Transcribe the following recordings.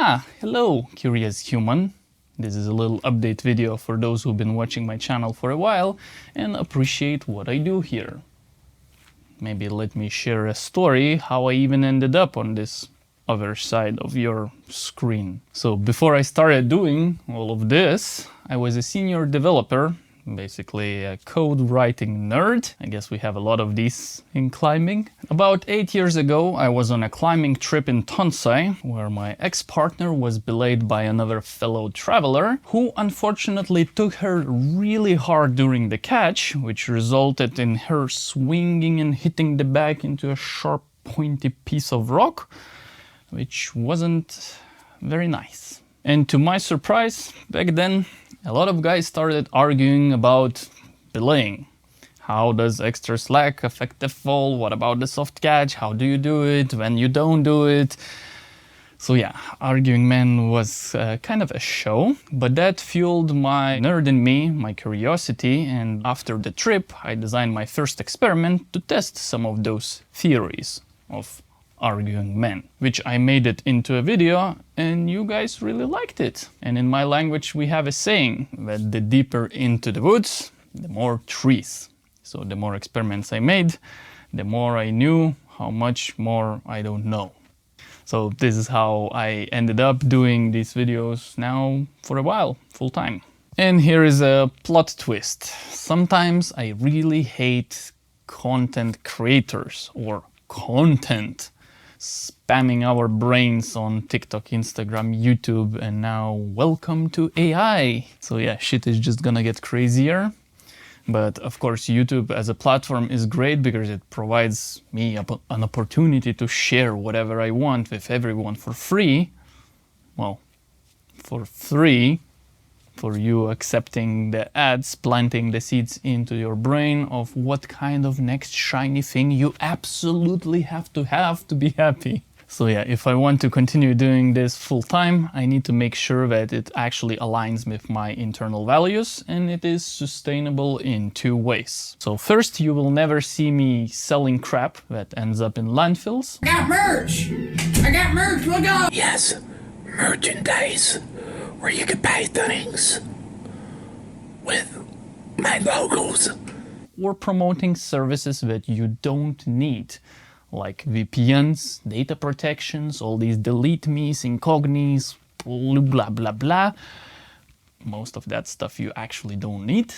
Hello, curious human. This is a little update video for those who've been watching my channel for a while and appreciate what I do here. Maybe let me share a story how I even ended up on this other side of your screen. So before I started doing all of this, I was a senior developer, basically a code writing nerd. I guess we have a lot of these in climbing. About 8 years ago, I was on a climbing trip in Tonsai, where my ex-partner was belayed by another fellow traveler, who unfortunately took her really hard during the catch, which resulted in her swinging and hitting the bag into a sharp, pointy piece of rock, which wasn't very nice. And to my surprise, back then, a lot of guys started arguing about belaying. How does extra slack affect the fall? What about the soft catch? How do you do it when you don't do it? So yeah, arguing man was kind of a show, but that fueled my nerd in me, my curiosity, and after the trip I designed my first experiment to test some of those theories of arguing men, which I made it into a video and you guys really liked it. And in my language we have a saying that the deeper into the woods, the more trees. So the more experiments I made, the more I knew how much more I don't know. So this is how I ended up doing these videos now for a while, full time. And here is a plot twist. Sometimes I really hate content creators or content spamming our brains on TikTok, Instagram, YouTube, and now welcome to AI. So yeah, shit is just gonna get crazier. But of course, YouTube as a platform is great because it provides me an opportunity to share whatever I want with everyone for free. Well, for free, for you accepting the ads, planting the seeds into your brain of what kind of next shiny thing you absolutely have to be happy. So yeah, if I want to continue doing this full time, I need to make sure that it actually aligns with my internal values and it is sustainable in two ways. So first, you will never see me selling crap that ends up in landfills. I got merch! Look up! Yes, merchandise, where you can buy things with my logos. Or promoting services that you don't need, like VPNs, data protections, all these delete me's, incognis, blah blah blah. Most of that stuff you actually don't need,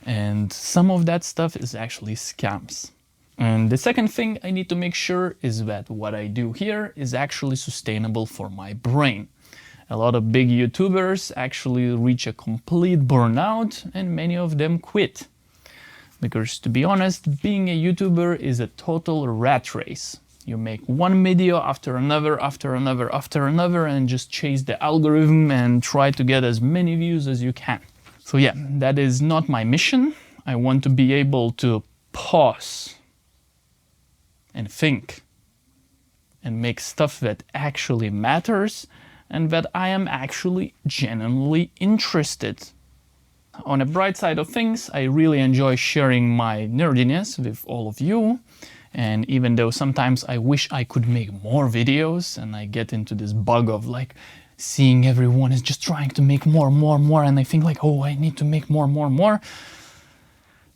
and some of that stuff is actually scams. And the second thing I need to make sure is that what I do here is actually sustainable for my brain. A lot of big YouTubers actually reach a complete burnout and many of them quit. Because to be honest, being a YouTuber is a total rat race. You make one video after another and just chase the algorithm and try to get as many views as you can. So yeah, that is not my mission. I want to be able to pause and think and make stuff that actually matters and that I am actually genuinely interested. On a bright side of things, I really enjoy sharing my nerdiness with all of you. And even though sometimes I wish I could make more videos and I get into this bug of like seeing everyone is just trying to make more and I think like, oh, I need to make more.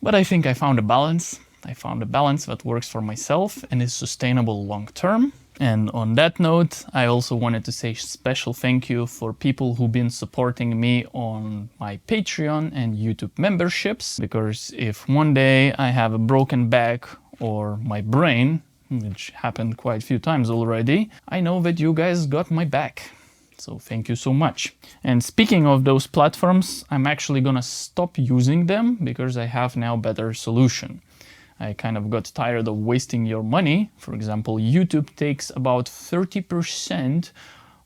But I think I found a balance. I found a balance that works for myself and is sustainable long term. And on that note, I also wanted to say special thank you for people who've been supporting me on my Patreon and YouTube memberships, because if one day I have a broken back or my brain, which happened quite a few times already, I know that you guys got my back. So thank you so much. And speaking of those platforms, I'm actually gonna stop using them because I have now better solution. I kind of got tired of wasting your money. For example, YouTube takes about 30%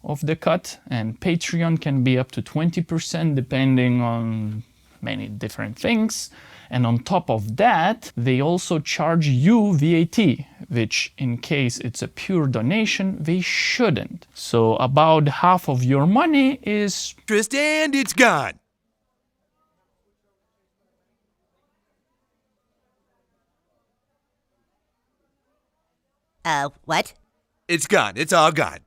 of the cut and Patreon can be up to 20% depending on many different things. And on top of that, they also charge you VAT, which in case it's a pure donation, they shouldn't. So about half of your money is... And it's gone. What? It's gone. It's all gone.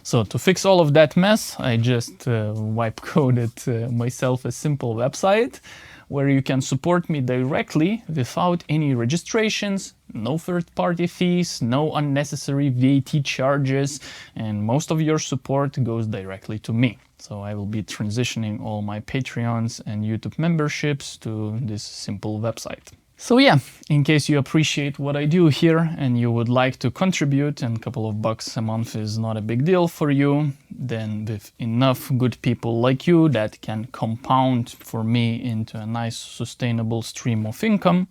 So to fix all of that mess, I just wipe coded myself a simple website where you can support me directly without any registrations, no third-party fees, no unnecessary VAT charges, and most of your support goes directly to me. So I will be transitioning all my Patreons and YouTube memberships to this simple website. So yeah, in case you appreciate what I do here and you would like to contribute, and a couple of bucks a month is not a big deal for you, then with enough good people like you that can compound for me into a nice sustainable stream of income.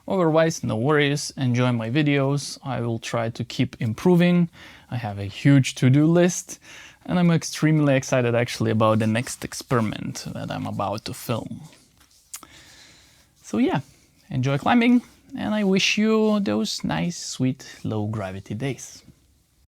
Otherwise, no worries, enjoy my videos. I will try to keep improving. I have a huge to-do list, and I'm extremely excited actually about the next experiment that I'm about to film. So yeah. Enjoy climbing, and I wish you those nice, sweet, low-gravity days.